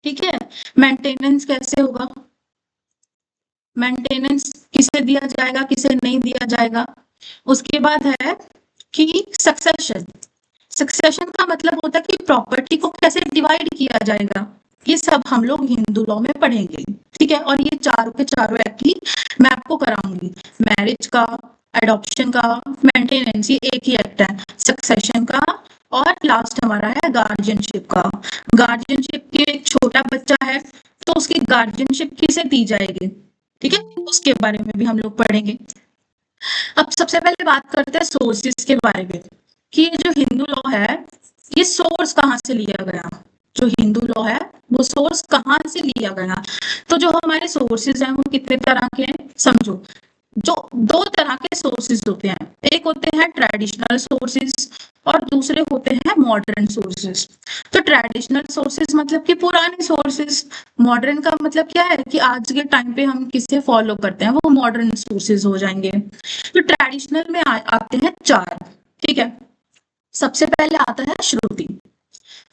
ठीक है। मेंटेनेंस कैसे होगा, मेंटेनेंस किसे दिया जाएगा, किसे नहीं दिया जाएगा। उसके बाद है कि सक्सेशन, सक्सेशन का मतलब होता है कि प्रॉपर्टी को कैसे डिवाइड किया जाएगा। ये सब हम लोग हिंदू लॉ में पढ़ेंगे, ठीक है। और ये चारों के चारों एक्ट ही मैं आपको कराऊंगी, मैरिज का, एडॉप्शन का, मेंटेनेंस, ये एक ही एक्ट है, सक्सेशन का, और लास्ट हमारा है गार्जियनशिप का। गार्जियनशिप के एक छोटा बच्चा है तो उसकी गार्जियनशिप किसे दी जाएगी, ठीक है, उसके बारे में भी हम लोग पढ़ेंगे। अब सबसे पहले बात करते हैं सोर्सेज के बारे में, कि ये जो हिंदू लॉ है ये सोर्स कहाँ से लिया गया। जो हिंदू लॉ है वो सोर्स कहाँ से लिया गया। तो जो हमारे सोर्सेज हैं वो कितने तरह के हैं, समझो। जो दो तरह के सोर्सेज होते हैं, एक होते हैं ट्रेडिशनल सोर्सेज और दूसरे होते हैं मॉडर्न सोर्सेज। तो ट्रेडिशनल सोर्सेज मतलब कि पुराने सोर्सेज, मॉडर्न का मतलब क्या है कि आज के टाइम पे हम किसे फॉलो करते हैं, वो मॉडर्न सोर्सेज हो जाएंगे। तो ट्रेडिशनल में आते हैं चार, ठीक है। सबसे पहले आता है श्रुति,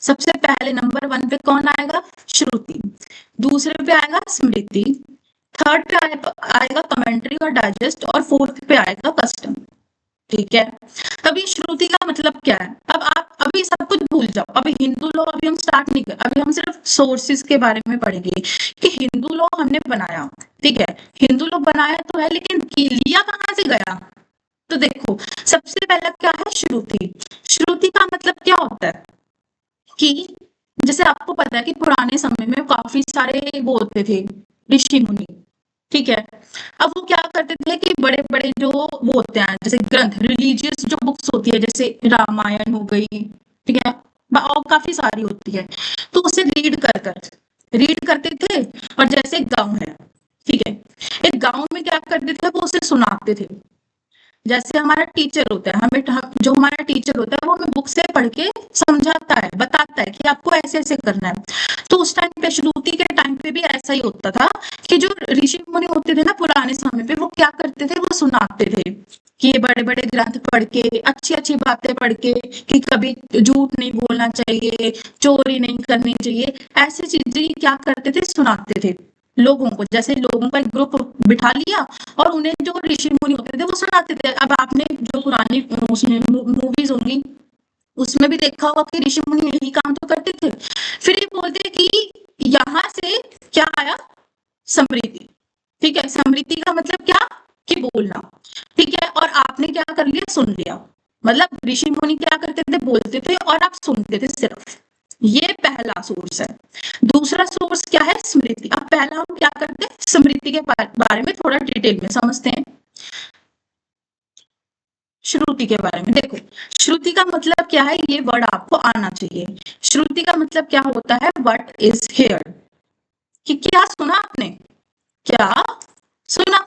सबसे पहले नंबर 1 पे कौन आएगा, श्रुति। दूसरे पे आएगा स्मृति, थर्ड पे आएगा कमेंट्री और डाइजेस्ट, और फोर्थ पे आएगा कस्टम, ठीक है। अब ये श्रुति का मतलब क्या है, अब आप अभी सब कुछ भूल जाओ, अभी हिंदू लॉ अभी हम स्टार्ट नहीं कर, अभी हम सिर्फ सोर्सेज के बारे में पढ़ेंगे कि हिंदू लॉ हमने बनाया, ठीक है। हिंदू लॉ बनाया तो है, लेकिन लिया कहाँ से गया। तो देखो सबसे पहला क्या है, श्रुति। श्रुति का मतलब क्या होता है कि जैसे आपको पता है कि पुराने समय में काफी सारे वो होते थे ऋषि मुनि, ठीक है। अब वो क्या करते थे कि बड़े बड़े जो वो होते हैं जैसे ग्रंथ, रिलीजियस जो बुक्स होती है, जैसे रामायण हो गई, ठीक है, और काफी सारी होती है, तो उसे रीड करते थे। और जैसे एक गांव है, ठीक है, एक गांव में क्या करते थे, वो उसे सुनाते थे। जैसे हमारा टीचर होता है, जो हमारा टीचर होता है वो हमें बुक से पढ़ के समझाता है, बताता है कि आपको ऐसे ऐसे करना है। तो उस टाइम पे, श्रुति के टाइम पे भी ऐसा ही होता था कि जो ऋषि मुनि होते थे ना पुराने समय पे, वो क्या करते थे, वो सुनाते थे कि ये बड़े बड़े ग्रंथ पढ़ के, अच्छी अच्छी बातें पढ़ के, कि कभी झूठ नहीं बोलना चाहिए, चोरी नहीं करनी चाहिए, ऐसी चीजें क्या करते थे, सुनाते थे लोगों को। जैसे लोगों का एक ग्रुप बिठा लिया और उन्हें जो ऋषि मुनि होते थे वो सुनाते थे। अब आपने जो पुरानी उसमें मूवीज होंगी उसमें भी देखा होगा कि ऋषि मुनि यही काम तो करते थे। फिर ये बोलते कि यहाँ से क्या आया, समृद्धि, ठीक है। समृद्धि का मतलब क्या, कि बोलना, ठीक है। और आपने क्या कर लिया, सुन लिया। मतलब ऋषि मुनि क्या करते थे, बोलते थे और आप सुनते थे सिर्फ। ये पहला सोर्स है। दूसरा सोर्स क्या है, स्मृति। अब पहला हम क्या करते हैं, स्मृति के बारे में थोड़ा डिटेल में समझते हैं। श्रुति के बारे में देखो, श्रुति का मतलब क्या है, ये वर्ड आपको आना चाहिए। श्रुति का मतलब क्या होता है, व्हाट इज हियर, कि क्या सुना आपने, क्या सुना।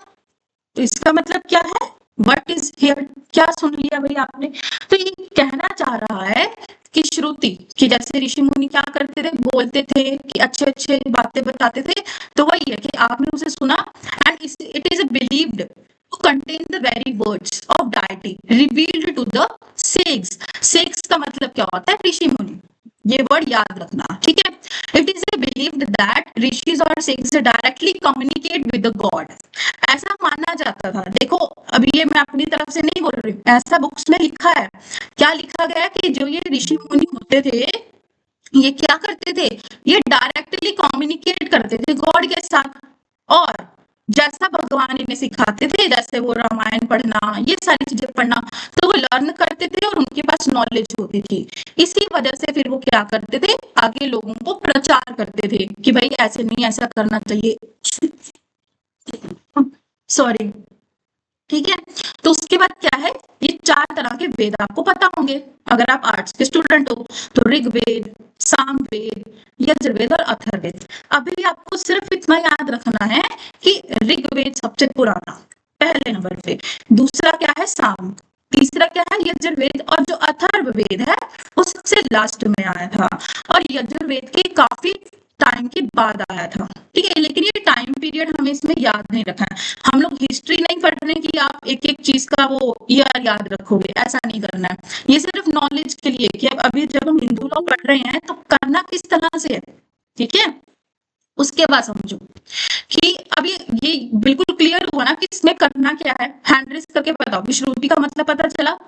तो इसका मतलब क्या है, व्हाट इज हियर, क्या सुन लिया भाई आपने। तो ये कहना चाह रहा है कि श्रुति, कि जैसे ऋषि मुनि क्या करते थे, बोलते थे कि अच्छे अच्छे बातें बताते थे, तो वही है कि आपने उसे सुना। And it is believed to contain the very words of deity revealed to the sex. Sex का मतलब क्या होता है, ऋषि मुनि, ये वर्ड याद रखना, ठीक है। It is believed that rishis और सेक्स directly communicate with the God. ऐसा माना जाता था। देखो अभी ये मैं अपनी तरफ से नहीं बोल रही, ऐसा बुक्स में लिखा है। क्या लिखा गया है कि जो ये ऋषि मुनि होते थे ये क्या करते थे, ये डायरेक्टली कम्युनिकेट करते थे गॉड के साथ। और जैसा भगवान इन्हें सिखाते थे, जैसे वो रामायण पढ़ना, ये सारी चीजें पढ़ना, तो वो लर्न करते थे और उनके पास नॉलेज होती थी। इसी वजह से फिर वो क्या करते थे, आगे लोगों को प्रचार करते थे कि भाई ऐसे नहीं, ऐसा करना चाहिए, सॉरी, ठीक है। तो उसके बाद क्या है, ये चार तरह के वेद आपको पता होंगे अगर आप आर्ट्स के स्टूडेंट हो। तो ऋग्वेद, सामवेद, यजुर्वेद और अथर्ववेद। अभी आपको सिर्फ इतना याद रखना है कि ऋग्वेद सबसे पुराना पहले नंबर पे, दूसरा क्या है साम, तीसरा क्या है यजुर्वेद, और जो अथर्ववेद है वो सबसे लास्ट में आया था। और यजुर्वेद के काफी टाइम के बाद आया था, ठीक है। लेकिन ये टाइम पीरियड हमें इसमें याद नहीं रखना है। हम लोग हिस्ट्री नहीं पढ़ रहे कि आप एक एक चीज का वो ईयर याद रखोगे, ऐसा नहीं करना है। ये सिर्फ नॉलेज के लिए कि अब अभी जब हम हिंदू लॉ पढ़ रहे हैं तो करना किस तरह से है, ठीक है। उसके बाद समझो कि अब ये बिल्कुल क्लियर हुआ ना कि इसमें करना क्या है। हैंड रेस करके बताओ कि श्रुति का मतलब पता चला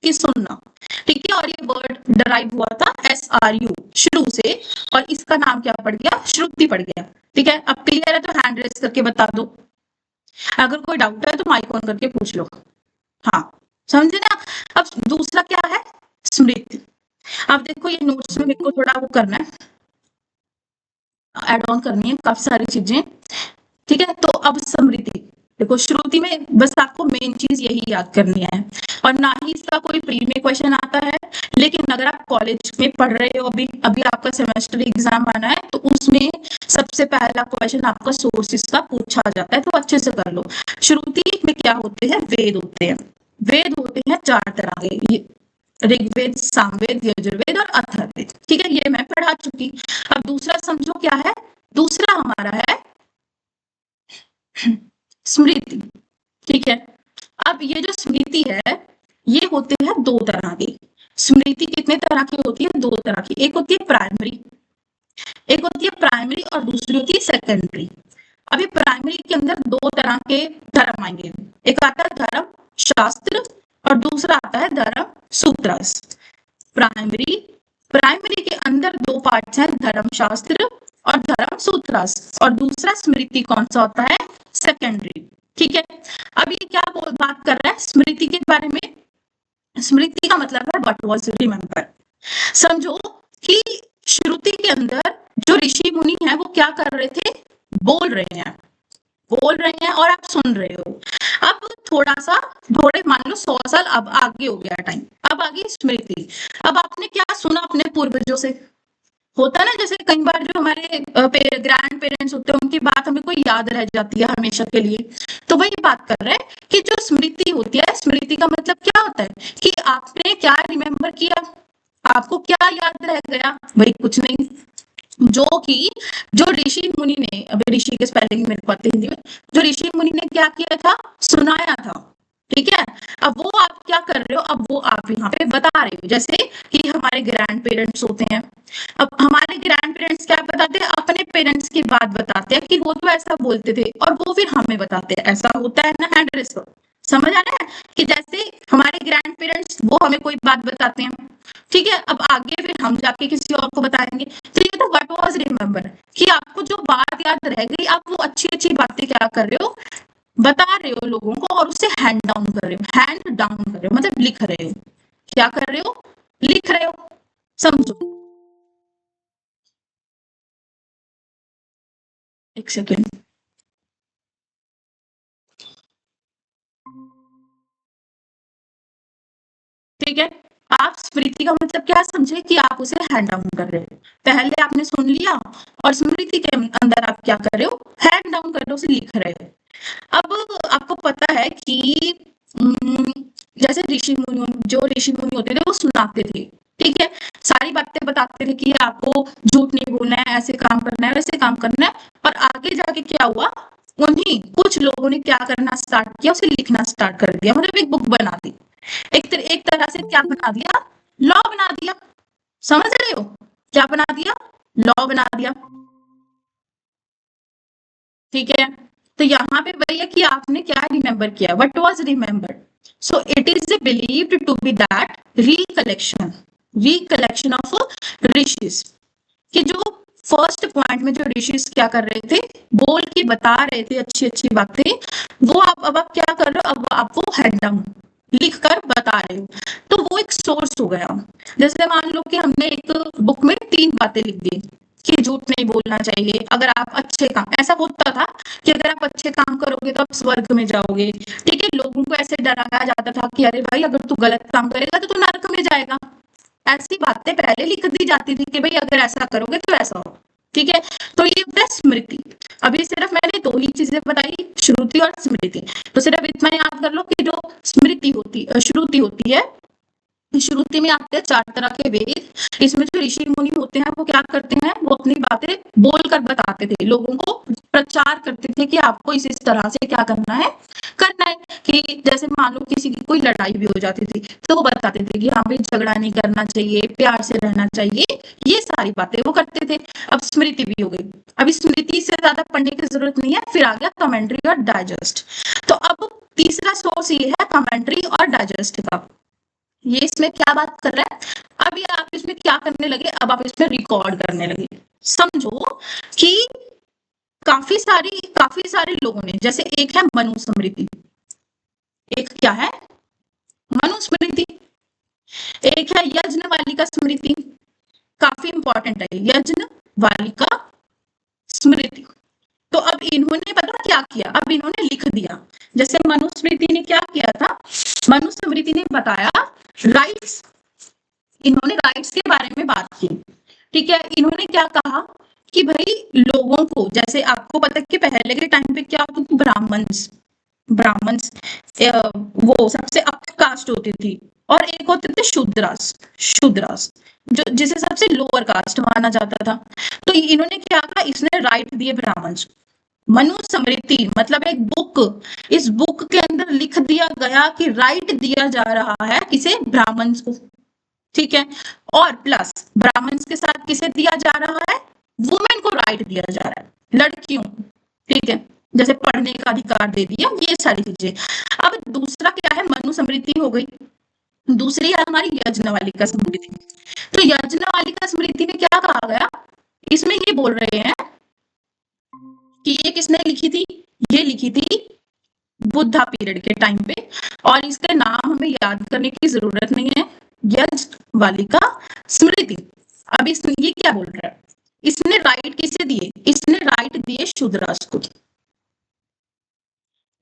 कि सुनना, ठीक है। और ये वर्ड डराइव हुआ था SRU शुरू से, और इसका नाम क्या पड़ गया, श्रुति पड़ गया, ठीक है। अब क्लियर है तो हैंड रेस करके बता दो। अगर कोई डाउट है तो माइक ऑन करके पूछ लो। हाँ, समझे ना। अब दूसरा क्या है, स्मृति। अब देखो ये नोट्स में मेरे को थोड़ा वो करना है, एड ऑन करनी है काफी सारी चीजें, ठीक है। तो अब स्मृति देखो, श्रुति में बस आपको मेन चीज यही याद करनी है, और ना ही इसका कोई प्री में क्वेश्चन आता है। लेकिन अगर आप कॉलेज में पढ़ रहे हो, अभी अभी आपका सेमेस्टर एग्जाम आना है, तो उसमें सबसे पहला क्वेश्चन आपका सोर्सेस का पूछा जाता है, तो अच्छे से कर लो। श्रुति में क्या होते हैं, वेद होते हैं। वेद होते हैं 4 तरह के, ऋग्वेद, सामवेद, यजुर्वेद और अथर्ववेद, ठीक है। ये मैं पढ़ा चुकी। अब दूसरा समझो क्या है, दूसरा हमारा है स्मृति, ठीक है। अब ये जो स्मृति है, ये होते हैं 2 तरह की। स्मृति कितने तरह की होती है, 2 तरह की। एक होती है प्राइमरी, एक होती है प्राइमरी और दूसरी होती है सेकेंडरी। अभी प्राइमरी के अंदर 2 तरह के धर्म आएंगे, एक आता है धर्म शास्त्र और दूसरा आता है धर्म सूत्र। प्राइमरी, प्राइमरी के अंदर 2 पार्ट्स हैं, धर्म शास्त्र और धर्म सूत्र। और दूसरा स्मृति कौन सा होता है, सेकेंडरी, ठीक है। अभी क्या बात कर रहा है स्मृति के बारे में। स्मृति का मतलब है व्हाट वाज रिमेंबर। समझो कि श्रुति के अंदर जो ऋषि मुनि है वो क्या कर रहे थे, बोल रहे हैं, बोल रहे हैं और आप सुन रहे हो। अब थोड़े मान लो 100 साल अब आगे हो गया टाइम, अब आ गई स्मृति। अब आपने क्या सुना अपने पूर्वजों से, होता ना जैसे कई बार जो हमारे ग्रैंड पेरेंट्स होते हैं उनकी बात हमें कोई याद रह जाती है हमेशा के लिए। तो वही बात कर रहे हैं कि जो स्मृति होती है, स्मृति का मतलब क्या होता है कि आपने क्या रिमेम्बर किया, आपको क्या याद रह गया, वही कुछ नहीं। जो ऋषि मुनि ने, अभी ऋषि के स्पेलिंग मेरे को आते हिंदी में, जो ऋषि मुनि ने क्या किया था, सुनाया था, ठीक है। अब वो आप क्या कर रहे हो, अब वो आप यहाँ पे बता रहे हो। जैसे कि हमारे ग्रैंड पेरेंट्स होते हैं, अब हमारे ग्रैंड पेरेंट्स क्या बताते हैं, अपने पेरेंट्स की बात बताते हैं कि वो तो ऐसा बोलते थे, और वो फिर हमें बताते हैं। ऐसा होता है ना हैंड रेस, समझ आ रहा है कि जैसे हमारे ग्रैंड पेरेंट्स वो हमें कोई बात बताते हैं, ठीक है। अब आगे फिर हम जाके किसी और को बताएंगे। तो ये तो व्हाट वाज रिमेंबर, कि आपको जो बात याद रह गई, आप वो अच्छी अच्छी बातें क्या कर रहे हो, बता रहे हो लोगों को, और उसे हैंड डाउन कर रहे हो। हैंड डाउन कर रहे हो मतलब लिख रहे हो, क्या कर रहे हो, लिख रहे हो। समझो, एक सेकेंड, ठीक है। आप स्मृति का मतलब क्या समझे कि आप उसे हैंड डाउन कर रहे हो। पहले आपने सुन लिया और स्मृति के अंदर आप क्या कर रहे हो, हैंड डाउन कर रहे हो, उसे लिख रहे हो। अब आपको पता है कि जैसे जो ऋषि मुनि होते थे वो सुनाते थे, ठीक है। सारी बातें बताते थे कि आपको झूठ नहीं बोलना है, ऐसे काम करना है, वैसे काम करना है। और आगे जाके क्या हुआ, उन्हीं कुछ लोगों ने क्या करना स्टार्ट किया, उसे लिखना स्टार्ट कर दिया, मतलब एक बुक बना दी। एक तरह से क्या बना दिया, लॉ बना दिया। समझ रहे हो, क्या बना दिया, लॉ बना दिया, ठीक है। तो यहाँ पे वही है कि आपने क्या रिमेंबर किया, what was remembered. So it is believed to be that recollection of rishis, कि जो फर्स्ट पॉइंट में जो ऋषिस क्या कर रहे थे, बोल के बता रहे थे अच्छी अच्छी बातें, वो अब आप क्या कर रहे हो, अब आप वो हैंड डाउन लिख कर बता रहे हो। तो वो एक सोर्स हो गया। जैसे मान लो कि हमने एक बुक में 3 बातें लिख दी कि झूठ नहीं बोलना चाहिए, अगर आप अच्छे काम, ऐसा होता था कि अगर आप अच्छे काम करोगे तो आप स्वर्ग में जाओगे, ठीक है। लोगों को ऐसे डराया जाता था कि अरे भाई अगर तू गलत काम करेगा तो तू नरक में जाएगा। ऐसी बातें पहले लिख दी जाती थी कि भाई अगर ऐसा करोगे तो ऐसा हो, ठीक है। तो ये होता है स्मृति। अभी सिर्फ मैंने 2 ही चीजें बताई, श्रुति और स्मृति। तो सिर्फ इतना याद कर लो कि जो श्रुति होती है, श्रुति में आते हैं 4 तरह के वेद। इसमें जो ऋषि मुनि होते हैं वो क्या करते हैं, वो अपनी बातें बोलकर बताते थे लोगों को, प्रचार करते थे कि आपको इस तरह से क्या करना है कि जैसे मान लो किसी की कोई लड़ाई भी हो जाती थी तो वो बताते थे कि हाँ भाई झगड़ा नहीं करना चाहिए, प्यार से रहना चाहिए, ये सारी बातें वो करते थे। अब स्मृति भी हो गई, अभी स्मृति से ज्यादा पढ़ने की जरूरत नहीं है, फिर आ गया कमेंट्री और डाइजेस्ट। तो अब तीसरा सोर्स ये है कमेंट्री और डाइजेस्ट का। ये इसमें क्या बात कर रहा है, अभी आप इसमें क्या करने लगे, अब आप इसमें रिकॉर्ड करने लगे। समझो कि काफी सारे लोगों ने, जैसे एक है मनुस्मृति, एक क्या है मनुस्मृति, एक है यज्ञवालिका स्मृति, काफी इंपॉर्टेंट है यज्ञवालिका स्मृति। तो अब इन्होंने पता क्या किया, अब इन्होंने लिख दिया। जैसे मनुस्मृति ने क्या किया था, मनुस्मृति ने बताया राइट्स, इन्होंने राइट्स के बारे में बात की। ठीक है, इन्होंने क्या कहा कि भाई लोगों को, जैसे आपको पता है कि पहले के टाइम पे क्या होता था, ब्राह्मण्स वो सबसे अपर कास्ट होती थी, और एक होते थे शूद्रास जो जिसे सबसे लोअर कास्ट माना जाता था। तो इन्होंने क्या कहा, इसने राइट दिए ब्राह्मण्स। मनुस्मृति मतलब एक बुक, इस बुक के अंदर लिख दिया गया कि राइट दिया जा रहा है किसे, ब्राह्मण्स को। ठीक है, और प्लस ब्राह्मण्स के साथ किसे दिया जा रहा है, वुमेन को राइट दिया जा रहा है, लड़कियों। ठीक है, जैसे पढ़ने का अधिकार दे दिया, ये सारी चीजें। अब दूसरा क्या है, मनुस्मृति हो गई, दूसरी है हमारी यज्ञवालिका स्मृति। तो यज्ञवालिका स्मृति में क्या कहा गया, इसमें ये बोल रहे हैं कि ये किसने लिखी थी, ये लिखी थी बुद्धा पीरियड के टाइम पे, और इसके नाम हमें याद करने की जरूरत नहीं है, यज्ञवालिका स्मृति। अब इसमें ये क्या बोल रहा है, इसने राइट किसे दिए, इसने राइट दिए शूद्रास को।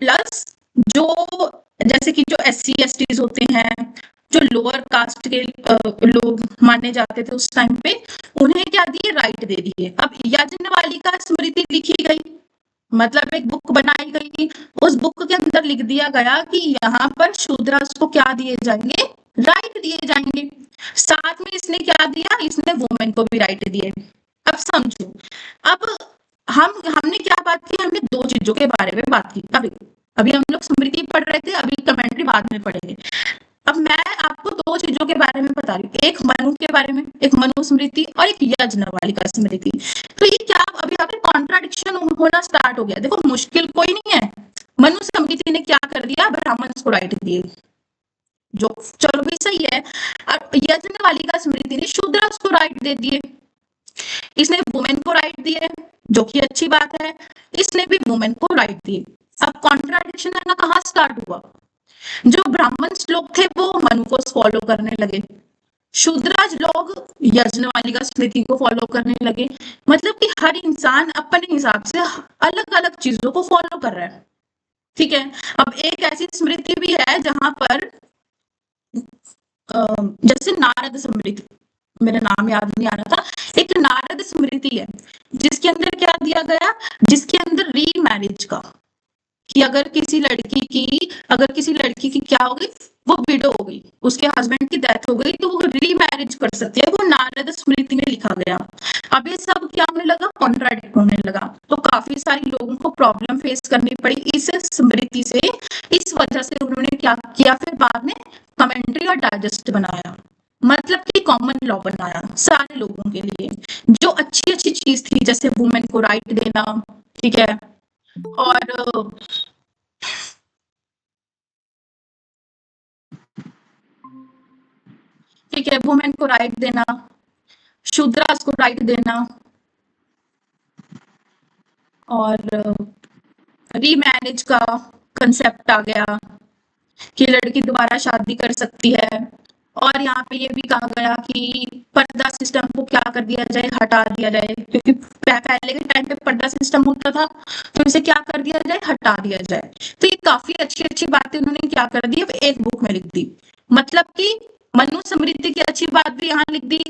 प्लस जो जैसे कि जो SC/STs होते हैं, जो लोअर कास्ट के लोग माने जाते थे उस टाइम पे, उन्हें क्या दिए, राइट दे दिए। अब यज्ञवालिका स्मृति लिखी गई, मतलब एक बुक बनाई गई, उस बुक के अंदर लिख दिया गया कि यहाँ पर शूद्रास को क्या दिए जाएंगे, राइट दिए जाएंगे। साथ में इसने क्या दिया, इसने वुमेन को भी राइट दिए। अब समझो, अब हमने क्या बात की, हमने दो चीजों के बारे में बात की। अभी हम लोग स्मृति पढ़ रहे थे, अभी कमेंट्री बाद में पढ़ेंगे। अब मैं आपको दो चीजों के बारे में बता रही हूँ, एक मनु के बारे में, एक मनुस्मृति और एक यज्ञवालिका स्मृति। तो ये क्या अभी यहाँ पे कॉन्ट्राडिक्शन होना स्टार्ट हो गया। देखो मुश्किल कोई नहीं है, मनुस्मृति ने क्या कर दिया, ब्राह्मण को राइट दिए, जो चलो भी सही है। अब यज्ञवालिका स्मृति ने शूद्रास को राइट दे दिए, इसने वुमेन को राइट दिए, जो कि अच्छी बात है, इसने भी वुमेन को राइट दिए। अब कॉन्ट्राडिक्शन है ना कहाँ स्टार्ट हुआ, जो ब्राह्मण लोग थे वो मनु को फॉलो करने लगे, शूद्राज लोग यज्ञवालिका स्मृति को फॉलो करने लगे। मतलब कि हर इंसान अपने हिसाब से अलग अलग चीजों को फॉलो कर रहा है। ठीक है, अब एक ऐसी स्मृति भी है जहां पर जैसे नारद स्मृति, मेरा नाम याद नहीं आ रहा था, एक नारद स्मृति है जिसके अंदर क्या दिया गया, जिसके अंदर रीमैरिज का, कि अगर किसी लड़की की क्या हो गई, वो विडो हो गई, उसके हस्बैंड की डेथ हो गई, तो वो रीमैरिज कर सकती है, वो नारद स्मृति में लिखा गया। अब ये सब क्या होने लगा, कॉन्ट्राडिक्ट होने लगा, तो काफी सारे लोगों को प्रॉब्लम फेस करनी पड़ी इस स्मृति से। इस वजह से उन्होंने क्या किया, फिर बाद में कमेंट्री और डाइजेस्ट बनाया, मतलब कि कॉमन लॉ बनाया सारे लोगों के लिए, जो अच्छी अच्छी चीज थी, जैसे वुमेन को राइट देना। ठीक है, और ठीक है, वुमेन को राइट देना, शूद्रास को राइट देना, और रीमैरिज का कंसेप्ट आ गया कि लड़की दोबारा शादी कर सकती है। और यहाँ पे ये भी कहा गया कि पर्दा सिस्टम को क्या कर दिया जाए, हटा दिया जाए, क्योंकि पहले के टाइम पे पर्दा सिस्टम होता था, तो इसे क्या कर दिया जाए, हटा दिया जाए। तो ये काफी अच्छी अच्छी बातें उन्होंने क्या कर दी, एक बुक में लिख दी। मतलब कि मनुस्मृति की अच्छी बात भी यहाँ लिख दी,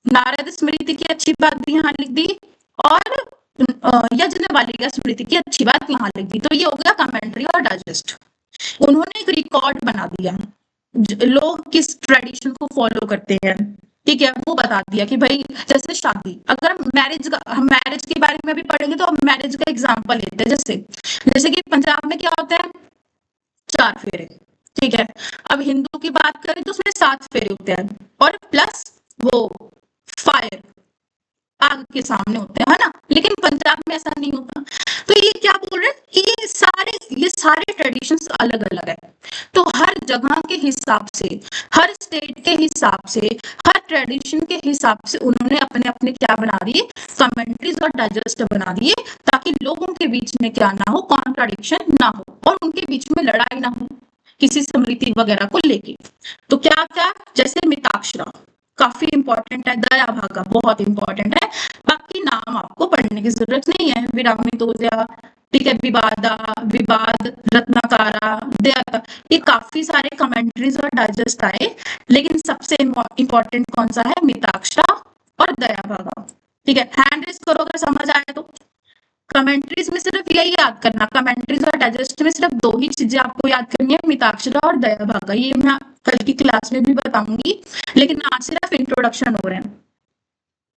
नारद स्मृति की अच्छी बात भी यहाँ लिख दी, और यज्ञवालिका स्मृति की अच्छी बात यहाँ लिख दी। तो ये हो गया कमेंट्री और डाइजेस्ट। उन्होंने एक रिकॉर्ड बना दिया, लोग किस ट्रेडिशन को फॉलो करते हैं, ठीक है, वो बता दिया कि भाई जैसे शादी, अगर हम मैरिज के बारे में भी पढ़ेंगे तो हम मैरिज का एग्जांपल लेते हैं। जैसे जैसे कि पंजाब में क्या होता है, 4 फेरे, ठीक है। अब हिंदू की बात करें तो उसमें 7 फेरे होते हैं, और प्लस वो फायर, आग के सामने होते हैं, है ना। लेकिन पंजाब में ऐसा नहीं होता। तो ये क्या बोल रहे हैं कि ये सारे ट्रेडिशंस अलग अलग है। तो हर जगह के हिसाब से, हर स्टेट के हिसाब से, हर ट्रेडिशन के हिसाब से उन्होंने अपने अपने क्या बना दिए, कमेंट्रीज और डाइजेस्ट बना दिए, ताकि लोगों के बीच में क्या ना हो, कॉन्ट्राडिक्शन ना हो, और उनके बीच में लड़ाई ना हो किसी स्मृति वगैरह को लेके। तो क्या क्या, जैसे मिताक्षरा काफी इंपॉर्टेंट है, दया भागा बहुत इंपॉर्टेंट है, बाकी नाम आपको पढ़ने की जरूरत नहीं है। विरामितोजा, ठीक है, विवादा, विवाद, रत्नाकारा, दया, ये काफी सारे कमेंट्रीज और डाइजेस्ट आए, लेकिन सबसे इंपॉर्टेंट कौन सा है, मिताक्षरा और दया भागा। ठीक है, हैंड रेस करो अगर समझ आए तो। कमेंट्रीज में सिर्फ यही याद करना, कमेंट्रीज और डाइजेस्ट में सिर्फ 2 ही चीजें आपको याद करनी है, मिताक्षरा और दया भागा। ये मैं कल की क्लास में भी बताऊंगी, लेकिन आज सिर्फ इंट्रोडक्शन हो रहे हैं।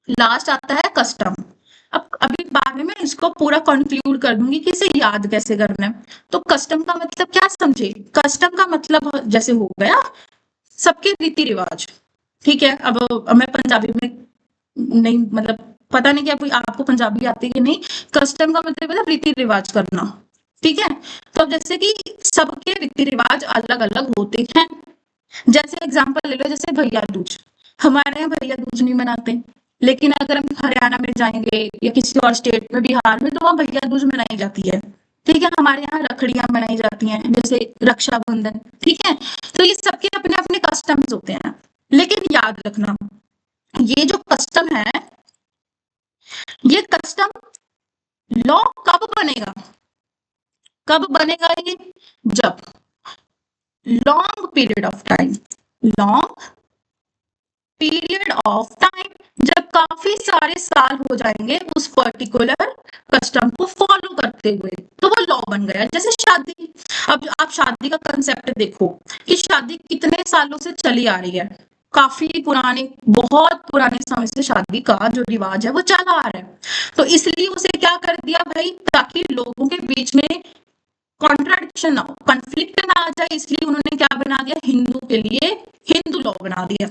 लास्ट आता है कस्टम। अब अभी बाद में मैं इसको पूरा कंक्लूड कर दूंगी कि इसे याद कैसे करना है। तो कस्टम का मतलब क्या समझे, कस्टम का मतलब जैसे हो गया सबके रीति रिवाज। ठीक है, अब मैं पंजाबी में नहीं, मतलब पता नहीं कि आपको पंजाबी आती है कि नहीं। कस्टम का मतलब रीति रिवाज करना। ठीक है, तो अब जैसे कि सबके रीति रिवाज अलग अलग होते हैं। जैसे एग्जांपल ले लो, जैसे भैया दूज, हमारे यहाँ भैया दूज नहीं मनाते, लेकिन अगर हम हरियाणा में जाएंगे या किसी और स्टेट में, बिहार में, तो वहाँ भैया दूज मनाई जाती है। ठीक है, हमारे यहाँ रखड़ियां मनाई जाती हैं, जैसे रक्षाबंधन। ठीक है, तो ये सबके अपने अपने कस्टम्स होते हैं। लेकिन याद रखना, ये जो कस्टम है, ये कस्टम लॉ कब बनेगा, कब बनेगा ये, जब long period of time, long period of time, जब काफी सारे साल हो जाएंगे उस पर्टिकुलर कस्टम को फॉलो करते हुए, तो वो लॉ बन गया। जैसे शादी, अब आप शादी का कंसेप्ट देखो कि शादी कितने सालों से चली आ रही है, काफी पुराने, बहुत पुराने समय से शादी का जो रिवाज है वो चला आ रहा है। तो इसलिए उसे क्या कर दिया भाई, ताकि लोगों के बीच में कॉन्ट्राडिक्शन ना हो, कॉन्फ्लिक्ट ना आ जाए, इसलिए उन्होंने क्या बना दिया, हिंदू के लिए हिंदू लॉ बना दिया,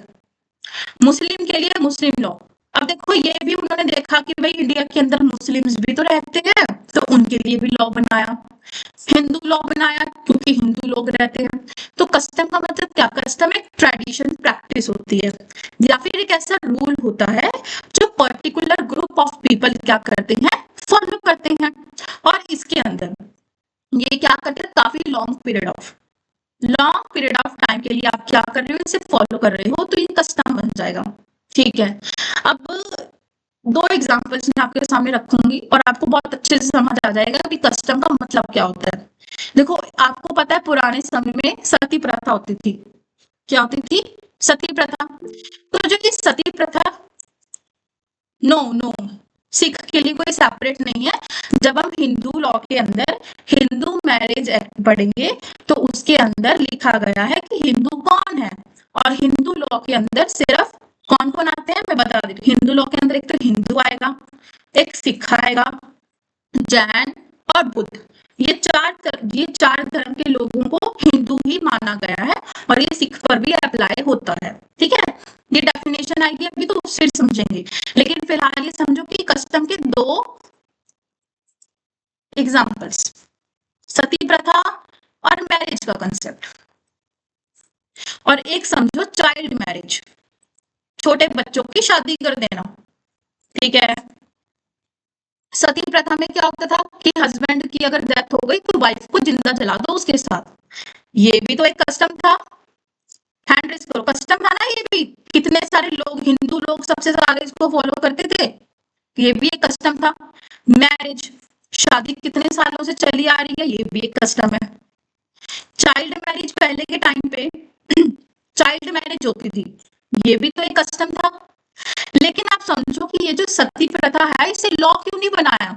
मुस्लिम के लिए मुस्लिम लॉ। अब देखो ये भी उन्होंने देखा कि भाई इंडिया के अंदर मुस्लिम्स भी तो रहते हैं, तो उनके लिए भी लॉ बनाया, हिंदू लॉ बनाया, क्योंकि हिंदू लोग रहते हैं। तो कस्टम का मतलब क्या, कस्टम एक ट्रेडिशन, प्रैक्टिस होती है, या फिर एक ऐसा रूल होता है जो पर्टिकुलर ग्रुप ऑफ पीपल क्या करते हैं, फॉलो करते हैं। और इसके अंदर ये क्या करते हैं, काफी लॉन्ग पीरियड ऑफ टाइम के लिए आप क्या कर रहे हो, इसे फॉलो कर रहे हो, तो ये कस्टम बन जाएगा। ठीक है, अब 2 एग्जांपल्स मैं आपके सामने रखूंगी और आपको बहुत अच्छे से समझ आ जाएगा कि कस्टम का मतलब क्या होता है। देखो, आपको पता है पुराने समय में सती प्रथा होती थी, क्या होती थी, सती प्रथा। तो जो ये सती प्रथा, नो नो, सिख के लिए कोई सेपरेट नहीं है। जब हम हिंदू लॉ के अंदर हिंदू मैरिज एक्ट पढ़ेंगे, तो उसके अंदर लिखा गया है कि हिंदू कौन है, और हिंदू लॉ के अंदर सिर्फ कौन कौन आते हैं मैं बता देती हूँ। हिंदू लॉ के अंदर एक तो हिंदू आएगा, एक सिख आएगा, जैन और बुद्ध। ये चार धर्म के लोगों को हिंदू ही माना गया है, और ये सिख पर भी अप्लाई होता है। ठीक है, ये डेफिनेशन आएगी अभी तो फिर समझेंगे, लेकिन फिलहाल ये समझो कि कस्टम के 2 एग्जांपल्स, सती प्रथा और मैरिज का कंसेप्ट, और एक समझो चाइल्ड मैरिज, छोटे बच्चों की शादी कर देना। ठीक है, सती प्रथा में क्या होता था कि हस्बैंड की अगर डेथ हो गई तो वाइफ को जिंदा जला दो उसके साथ, ये भी तो एक कस्टम था। हैंड रेस करो, कस्टम था ना ये भी, कितने सारे लोग, हिंदू लोग सबसे ज्यादा इसको फॉलो करते थे, ये भी एक कस्टम था। मैरिज, शादी कितने सालों से चली आ रही है, ये भी एक कस्टम है। चाइल्ड मैरिज, पहले के टाइम पे चाइल्ड मैरिज होती थी, ये भी तो एक कस्टम था। लेकिन आप समझो कि ये जो सती प्रथा है, इसे लॉ क्यों नहीं बनाया,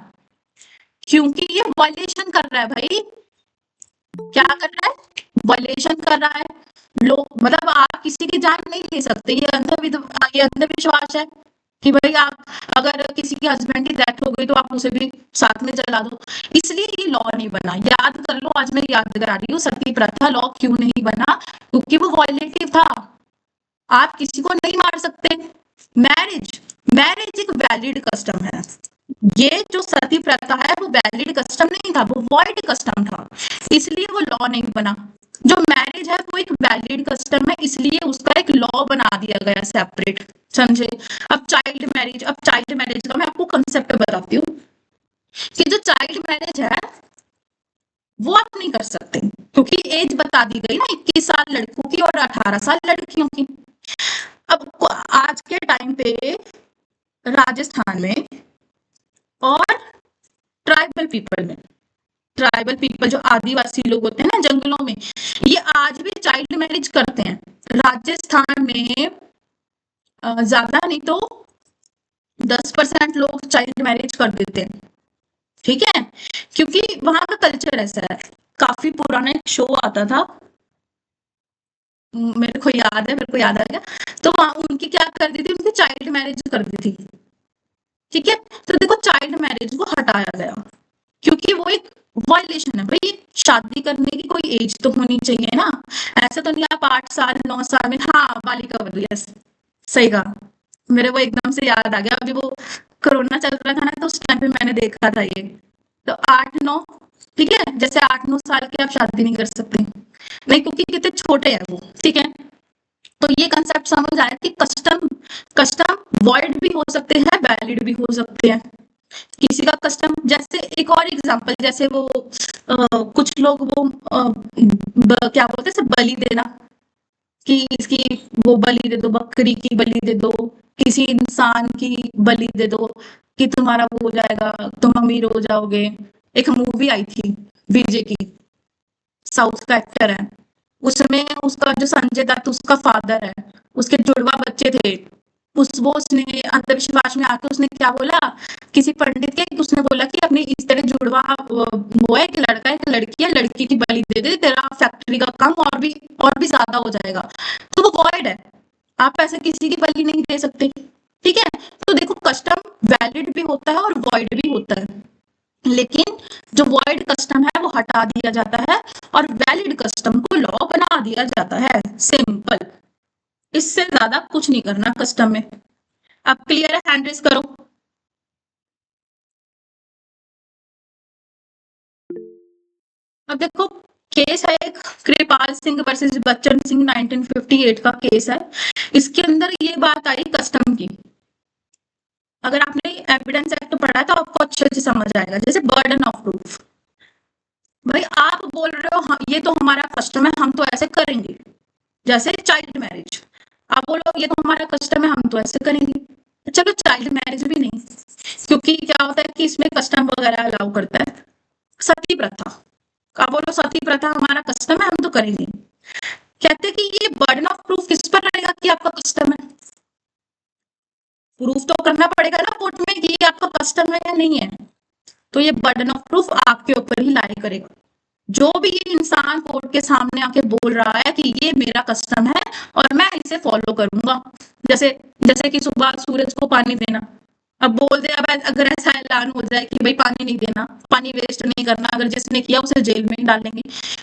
क्योंकि ये वायलेशन कर रहा है भाई, क्या कर रहा है, वायलेशन कर रहा है, लोग मतलब आप किसी की जान नहीं ले सकते। ये अंधविश्वास है कि भाई आप अगर किसी के हस्बैंड की डेथ हो गई तो आप उसे भी साथ में जला दो। इसलिए ये लॉ नहीं बना। याद कर लो, आज मैं याद करा रही हूँ, सती प्रथा लॉ क्यों नहीं बना, क्योंकि वो वॉयलेटिव था। आप किसी को नहीं मार सकते। मैरिज मैरिज एक वैलिड कस्टम है। ये जो सती प्रथा है वो वैलिड कस्टम नहीं था, वो वॉइड कस्टम था, इसलिए वो लॉ नहीं बना। जो मैरिज है वो एक वैलिड कस्टम है, इसलिए उसका एक लॉ बना दिया गया सेपरेट। समझे? अब चाइल्ड मैरिज का मैं आपको कंसेप्ट बताती हूँ कि जो चाइल्ड मैरिज है वो आप नहीं कर सकते, क्योंकि एज बता दी गई ना, 21 साल लड़कों की और 18 साल लड़कियों की। अब आज के टाइम पे राजस्थान में और ट्राइबल पीपल जो आदिवासी लोग होते हैं ना जंगलों में, ये आज भी चाइल्ड मैरिज करते हैं। राजस्थान में ज्यादा नहीं तो 10% लोग चाइल्ड मैरिज कर देते हैं। ठीक है, क्योंकि वहां का कल्चर ऐसा है। काफी पुराना एक शो आता था, मेरे को याद आ गया। तो वहां उनकी क्या कर दी थी, उनकी चाइल्ड मैरिज कर दी थी। ठीक है, तो देखो चाइल्ड मैरिज को हटाया गया क्योंकि वो एक वायलेशन है। भाई शादी करने की कोई एज तो होनी चाहिए ना, ऐसा तो नहीं आप 8 साल 9 साल में। हाँ, बालिका वधू, यस, सही कहा। मेरे वो एकदम से याद आ गया, अभी वो कोरोना चल रहा था ना, तो उस टाइम पे मैंने देखा था ये। तो 8-9, ठीक है, जैसे 8-9 साल के आप शादी नहीं कर सकते, नहीं, क्योंकि कितने छोटे हैं वो। ठीक है, तो ये कंसेप्ट समझ आया कि कस्टम कस्टम वॉइड भी हो सकते हैं, वैलिड भी हो सकते हैं। किसी का कस्टम, जैसे एक और एग्जांपल, जैसे वो कुछ लोग वो क्या बोलते हैं, बलि देना, कि इसकी वो बलि दे दो, बकरी की बलि दे दो, किसी इंसान की बलि दे दो कि तुम्हारा वो हो जाएगा, तुम अमीर हो जाओगे। एक मूवी आई थी विजय की, साउथ का एक्टर है, उसमें उसका जो संजय दत्त उसका फादर है, उसके जुड़वा बच्चे थे। उसने अंधविश्वास में आके उसने क्या बोला, किसी पंडित के, उसने बोला कि अपनी इस तरह जुड़वा वो है, एक लड़का एक लड़की है, लड़की की बलि दे दे, तेरा फैक्ट्री का काम और भी ज्यादा हो जाएगा। तो वो वॉइड है, आप ऐसे किसी की बलि नहीं दे सकते। ठीक है, तो देखो कस्टम वैलिड भी होता है और वॉइड भी होता है, लेकिन जो वॉइड कस्टम है वो हटा दिया जाता है और वैलिड कस्टम को लॉ बना दिया जाता है। सिंपल, इससे ज्यादा कुछ नहीं करना कस्टम में। अब क्लियर है? हैंड रेज करो। अब देखो, केस है एक कृपाल सिंह वर्सेस बच्चन सिंह, 1958 का केस है। इसके अंदर ये बात आई कस्टम की। अगर आपने एविडेंस एक्ट पढ़ा तो आपको अच्छे से समझ आएगा। जैसे बर्डन ऑफ प्रूफ, भाई आप बोल रहे हो हाँ, ये तो हमारा कस्टम है, हम तो ऐसे करेंगे। जैसे चाइल्ड मैरिज, आप बोलो ये तो हमारा कस्टम है, हम तो ऐसे करेंगे। चलो चाइल्ड मैरिज भी नहीं, क्योंकि क्या होता है कि इसमें कस्टम वगैरह अलाउ करता है। सती प्रथा, आप बोलो सती प्रथा हमारा कस्टम है, हम तो करेंगे। कहते कि ये बर्डन ऑफ प्रूफ किस पर रहेगा कि आपका कस्टम है। प्रूफ तो करना पड़ेगा ना कोर्ट में कि ये आपका कस्टम है या नहीं है। तो ये बर्डन ऑफ प्रूफ आपके ऊपर ही लाई करेगा। जो भी ये इंसान कोर्ट के सामने आके बोल रहा है कि ये मेरा कस्टम है और मैं इसे फॉलो करूंगा, जैसे जैसे कि सुबह सूरज को पानी देना, अब बोल दे, अब अगर ऐसा ऐलान हो जाए कि भाई पानी नहीं देना, पानी वेस्ट नहीं करना, अगर जिसने किया उसे जेल में डालेंगे,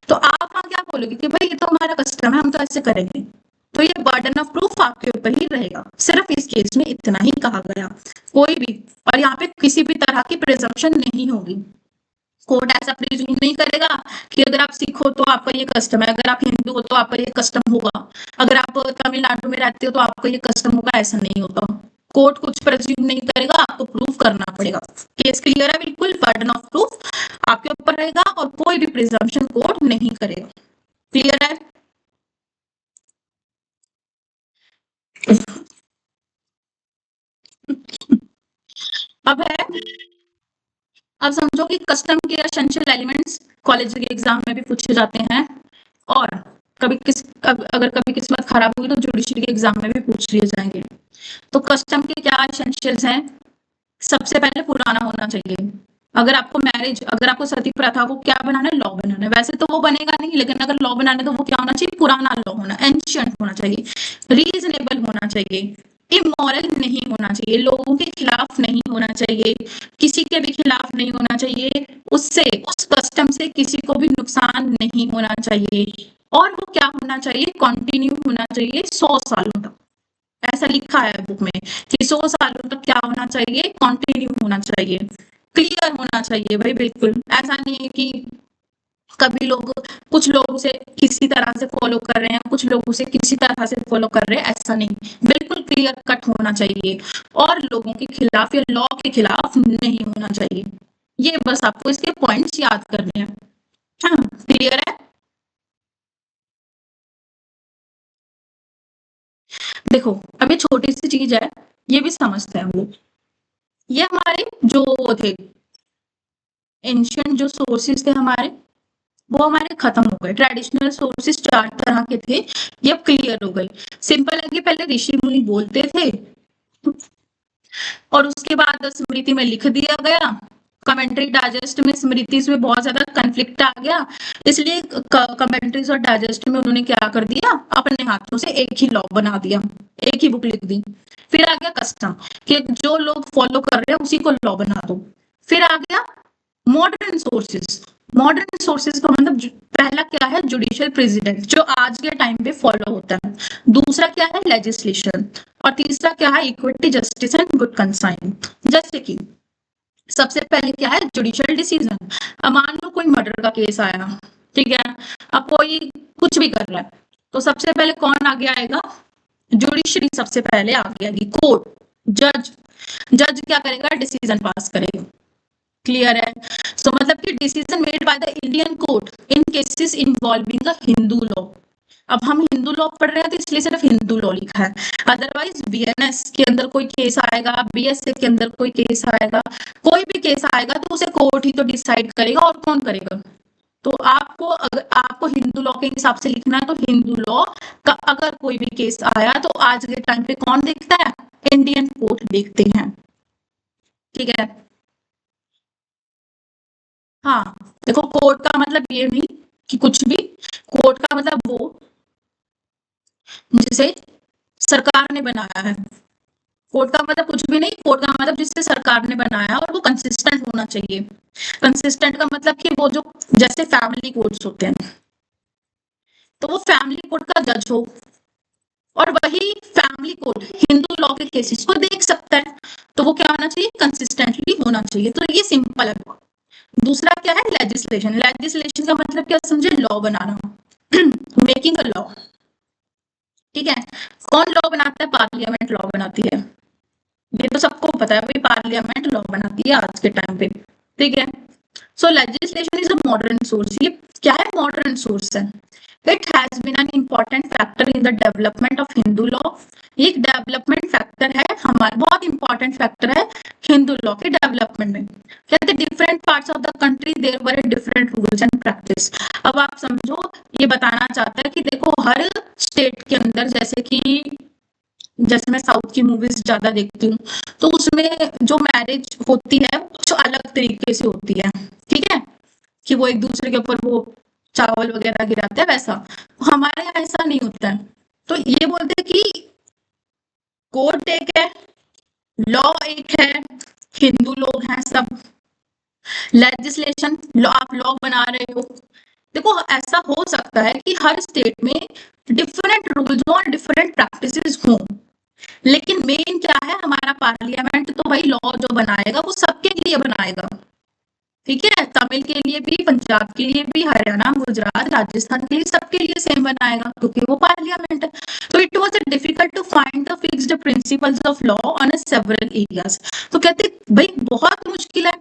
तो आप वहां क्या बोलोगे कि भाई ये तो हमारा कस्टम है, हम तो ऐसे करेंगे। तो ये बर्डन ऑफ प्रूफ आपके ऊपर ही रहेगा। सिर्फ इस केस में इतना ही कहा गया, कोई भी, और यहाँ पे किसी भी तरह की प्रिजम्पशन नहीं होगी। कोर्ट ऐसा प्रिज्यूम नहीं करेगा कि अगर आप सिख हो तो आपका ये कस्टम है, अगर आप हिंदू हो तो आपका ये कस्टम होगा, अगर आप तमिलनाडु में रहते हो तो आपका ये कस्टम होगा, ऐसा नहीं होता। कोर्ट कुछ प्रिज्यूम नहीं करेगा, आपको प्रूव करना पड़ेगा। केस क्लियर है बिल्कुल, बर्डन ऑफ प्रूफ आपके ऊपर रहेगा और कोई भी प्रिजम्पशन कोर्ट नहीं करेगा। क्लियर है? अब है, अब समझो कि कस्टम के एसेंशियल एलिमेंट्स कॉलेज के एग्जाम में भी पूछे जाते हैं, और अगर कभी किस्मत खराब हुई तो जुडिशरी के एग्जाम में भी पूछ लिए जाएंगे। तो कस्टम के क्या एसेंशियल्स हैं? सबसे पहले पुराना होना चाहिए। अगर आपको सती प्रथा को क्या बनाना है, लॉ बनाना है। वैसे तो वो बनेगा नहीं, लेकिन अगर लॉ बनाना है तो वो क्या होना चाहिए, पुराना लॉ होना, एंशियंट होना चाहिए, रीजनेबल होना चाहिए, इमोरल नहीं होना चाहिए, लोगों के खिलाफ नहीं होना चाहिए, किसी के भी खिलाफ नहीं होना चाहिए, उससे उस कस्टम से किसी को भी नुकसान नहीं होना चाहिए, और वो क्या होना चाहिए, कंटिन्यू होना चाहिए 100 सालों तक। ऐसा लिखा है बुक में कि 100 सालों तक क्या होना चाहिए, कंटिन्यू होना चाहिए, क्लियर होना चाहिए भाई। बिल्कुल ऐसा नहीं है कि कभी लोग कुछ लोग उसे किसी तरह से फॉलो कर रहे हैं, कुछ लोग उसे किसी तरह से फॉलो कर रहे हैं, ऐसा नहीं, बिल्कुल क्लियर कट होना चाहिए और लोगों के खिलाफ या लॉ के खिलाफ नहीं होना चाहिए। ये बस आपको इसके पॉइंट्स याद करने हैं। हाँ, क्लियर है। देखो अब ये छोटी सी चीज है, ये भी समझते हैं हम लोग। ये हमारे जो थे एंशियंट जो सोर्सेस थे हमारे, वो हमारे खत्म हो गए। ट्रेडिशनल सोर्सेस 4 तरह के थे, ये अब क्लियर हो गए। सिंपल है कि पहले ऋषि मुनि बोलते थे और उसके बाद स्मृति में लिख दिया गया, कमेंट्री डाइजेस्ट में स्मृति में बहुत ज्यादा कन्फ्लिक्ट आ गया, इसलिए कमेंट्रीज और डाइजेस्ट में उन्होंने क्या कर दिया, अपने हाथों से एक ही लॉ बना दिया, एक ही बुक लिख दी। फिर आ गया कस्टम कि जो लोग फॉलो कर रहे हैं उसी को लॉ बना दो। फिर आ गया मॉडर्न सोर्सेस। मॉडर्न सोर्सेस का मतलब पहला क्या है, जुडिशियल प्रेसिडेंट जो आज के टाइम पे फॉलो होता है। दूसरा क्या है, लेजिस्लेशन। और तीसरा क्या है, equity, justice and good conscience. जैसे कि सबसे पहले क्या है, जुडिशियल डिसीजन। अब मान लो कोई मर्डर का केस आया, ठीक है, अब कोई कुछ भी कर रहा है, तो सबसे पहले कौन आगे आएगा, जुडिशरी सबसे पहले आगे आएगी, कोर्ट, जज। जज क्या करेगा, डिसीजन पास करेगा। क्लियर है। सो मतलब कि decision made by the Indian court in cases involving the Hindu law. अब हम हिंदू लॉ पढ़ रहे हैं तो इसलिए सिर्फ हिंदू लॉ लिखा है, अदरवाइज बीएनएस के अंदर कोई केस आएगा, बीएसए के अंदर कोई केस आएगा, कोई भी केस आएगा तो उसे कोर्ट ही तो डिसाइड करेगा, और कौन करेगा। तो आपको अगर आपको हिंदू लॉ के हिसाब से लिखना है तो हिंदू लॉ का अगर कोई भी केस आया तो आज के टाइम पे कौन देखता है, इंडियन कोर्ट देखते हैं। ठीक है। हाँ, देखो कोर्ट का मतलब ये नहीं कि कुछ भी, कोर्ट का मतलब वो जिसे सरकार ने बनाया है। कोर्ट का मतलब कुछ भी नहीं, कोर्ट का मतलब जिससे सरकार ने बनाया, और वो कंसिस्टेंट होना चाहिए। कंसिस्टेंट का मतलब कि वो जो जैसे फैमिली कोर्ट्स होते हैं, तो वो फैमिली कोर्ट का जज हो और वही फैमिली कोर्ट हिंदू लॉ के केसेस को देख सकता है, तो वो क्या होना चाहिए, कंसिस्टेंटली होना चाहिए। तो ये सिंपल है। दूसरा क्या है, लेजिस्लेशन। लेजिस्लेशन का मतलब क्या समझे, law banana, making a law. ठीक है। कौन लॉ बनाता है, पार्लियामेंट लॉ बनाती है, ये तो सबको पता है भाई, पार्लियामेंट लॉ बनाती है आज के टाइम पे। ठीक है। So legislation is a modern source. ये क्या है, मॉडर्न सोर्स है। It has been an important factor in the development of Hindu law. ये एक डेवलपमेंट फैक्टर है हमारा, बहुत इंपॉर्टेंट फैक्टर है हिंदू लॉ के डेवलपमेंट में। कहते हैं different parts of the country there were different rules and practice. अब आप समझो, ये बताना चाहता है कि देखो हर स्टेट के अंदर, जैसे मैं साउथ की मूवीज ज्यादा देखती हूँ, तो उसमें जो मैरिज होती है कुछ अलग तरीके से होती है। ठीक है, कि वो एक दूसरे के ऊपर वो चावल वगैरह गिराते हैं, वैसा हमारे यहाँ ऐसा नहीं होता है। तो ये बोलते हैं कि कोर्ट एक है, लॉ एक है, हिंदू लोग हैं सब, लेजिस्लेशन लॉ, आप लॉ बना रहे हो। देखो ऐसा हो सकता है कि हर स्टेट में डिफरेंट रूल्स हो और डिफरेंट प्रैक्टिसेस हों, लेकिन मेन क्या है, हमारा पार्लियामेंट तो भाई लॉ जो बनाएगा वो सबके लिए बनाएगा। ठीक है, तमिल के लिए भी, पंजाब के लिए भी, हरियाणा, गुजरात, राजस्थान के लिए, सबके लिए सेम बनाएगा क्योंकि वो पार्लियामेंट है। तो it was difficult to find the fixed principles of law on a several areas. तो कहते भाई बहुत मुश्किल है,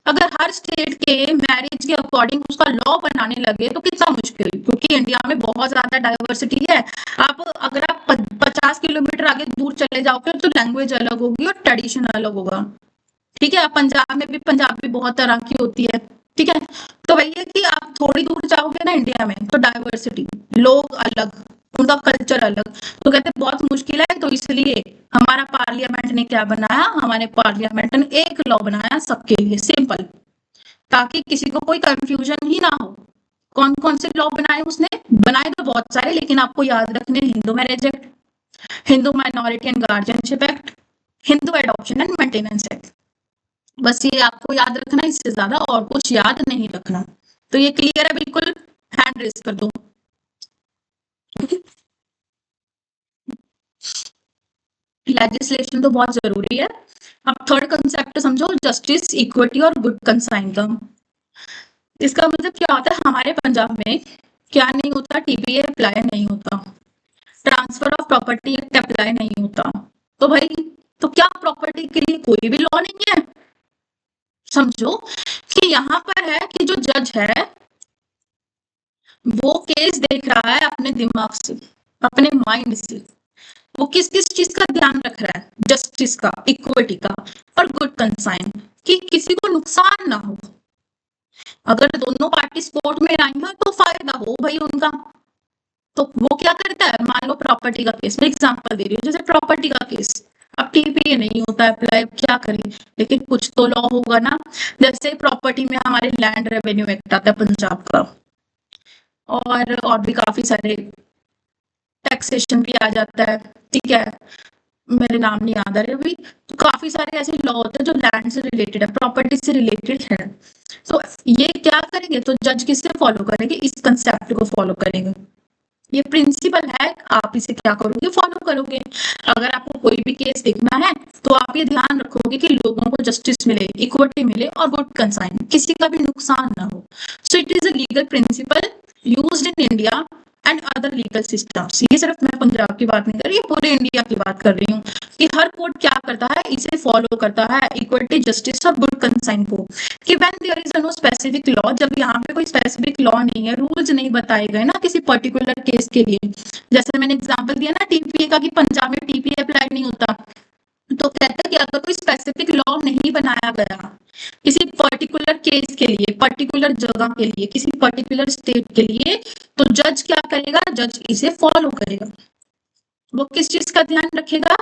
अगर हर स्टेट के मैरिज के अकॉर्डिंग उसका लॉ बनाने लगे तो कितना मुश्किल, क्योंकि इंडिया में बहुत ज्यादा डाइवर्सिटी है। आप अगर आप 50 किलोमीटर आगे दूर चले जाओगे तो लैंग्वेज अलग होगी और ट्रेडिशन अलग होगा। ठीक है, पंजाब में भी पंजाबी बहुत तरह की होती है। ठीक है, तो वही है कि आप थोड़ी दूर जाओगे ना इंडिया में तो डाइवर्सिटी, लोग अलग, उनका कल्चर अलग, तो कहते बहुत मुश्किल है। तो इसलिए हमारा पार्लियामेंट ने क्या बनाया, हमारे पार्लियामेंट ने एक लॉ बनाया सबके लिए, सिंपल। ताकि किसी को कोई कंफ्यूजन ही ना हो। कौन कौन से लॉ बनाए उसने? बनाए तो बहुत सारे, लेकिन आपको याद रखने Hindu marriage act, Hindu minority and guardianship act, Hindu adoption and maintenance act. बस ये आपको याद रखना, इससे ज्यादा और कुछ याद नहीं रखना। तो ये क्लियर है बिल्कुल? हैंड रेज कर दो। लेजिस्लेशन तो बहुत जरूरी है। अब थर्ड कंसेप्ट समझो, जस्टिस, इक्विटी और गुड कंसाइन का। इसका मतलब क्या होता है? हमारे पंजाब में क्या नहीं होता? टीपीए अप्लाई नहीं होता, transfer of property act apply नहीं होता। तो भाई, तो क्या प्रॉपर्टी के लिए कोई भी लॉ नहीं है? समझो कि यहाँ पर है कि जो जज है वो केस देख रहा है अपने दिमाग से, अपने माइंड से। वो किस किस चीज का ध्यान रख रहा है? जस्टिस का, इक्विटी का और गुड कंसाइन, कि किसी को नुकसान ना हो। अगर दोनों पार्टी कोर्ट में आई है तो फायदा हो भाई उनका। तो वो क्या करता है? मान लो प्रॉपर्टी का केस, मैं एग्जांपल दे रही हूँ, जैसे प्रॉपर्टी का केस, अब टीपीए नहीं होता है अप्लाई, क्या करें? लेकिन कुछ तो लॉ होगा ना। जैसे प्रॉपर्टी में हमारे लैंड रेवेन्यू एक्ट आता है पंजाब का, और भी काफी सारे, टैक्सेशन भी आ जाता है, ठीक है, मेरे नाम नहीं याद आ रहे अभी। तो काफी सारे ऐसे लॉ होते हैं जो लैंड से रिलेटेड है, प्रॉपर्टी से रिलेटेड है। तो ये क्या करेंगे? तो जज किससे फॉलो करेंगे? इस कंसेप्ट को फॉलो करेंगे। ये प्रिंसिपल है, आप इसे क्या करोगे? फॉलो करोगे। अगर आपको कोई भी केस देखना है तो आप ये ध्यान रखोगे कि लोगों को जस्टिस मिले, इक्विटी मिले और गुड कंसाइन, किसी का भी नुकसान ना हो। सो it is a legal principal used in India and other legal systems. ये सिर्फ मैं पंजाब की बात नहीं कर रही, पूरे इंडिया की बात कर रही हूँ कि हर कोर्ट क्या करता है, इसे फॉलो करता है, इक्विटी, जस्टिस और गुड कंसाइन को। कि when there is no specific law, जब यहाँ पे कोई स्पेसिफिक लॉ नहीं है, रूल्स नहीं बताए गए ना किसी पर्टिकुलर केस के लिए, जैसे मैंने एग्जांपल दिया ना टीपीए का कि पंजाब में टीपीए अप्लाई नहीं होता, तो कहता है कि अगर कोई स्पेसिफिक लॉ नहीं बनाया गया किसी पर्टिकुलर केस के लिए, पर्टिकुलर जगह के लिए, किसी पर्टिकुलर स्टेट के लिए, तो जज क्या करेगा? जज इसे फॉलो करेगा। वो किस चीज का ध्यान रखेगा?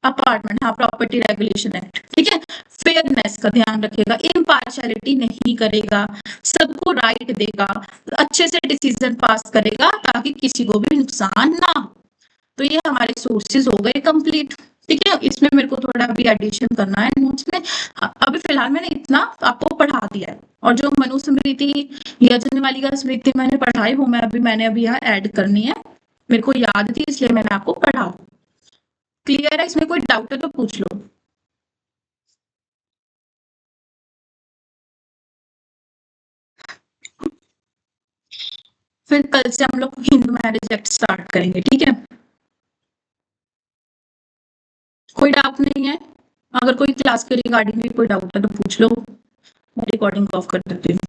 अपार्टमेंट, हाँ, प्रॉपर्टी रेगुलेशन एक्ट, ठीक है। फेयरनेस का ध्यान रखेगा, इम्पार्शियलिटी नहीं करेगा, सबको राइट देगा, अच्छे से डिसीजन पास करेगा ताकि किसी को भी नुकसान ना हो। तो ये हमारे सोर्सेज हो गए कंप्लीट, ठीक है। इसमें मेरे को थोड़ा अभी एडिशन करना है नोट्स में। अभी फिलहाल मैंने इतना आपको पढ़ा दिया है, और जो मनुस्मृति, यज्ञवल्क्य स्मृति मैंने पढ़ाई वो मैंने अभी यहाँ ऐड करनी है। मेरे को याद थी इसलिए मैंने आपको पढ़ा। क्लियर है? इसमें कोई डाउट है तो पूछ लो। फिर कल से हम लोग हिंदू मैरिज एक्ट स्टार्ट करेंगे, ठीक है। कोई डाउट नहीं है? अगर कोई क्लास के रिगार्डिंग में कोई डाउट है तो पूछ लो। मैं रिकॉर्डिंग ऑफ कर देती हूँ।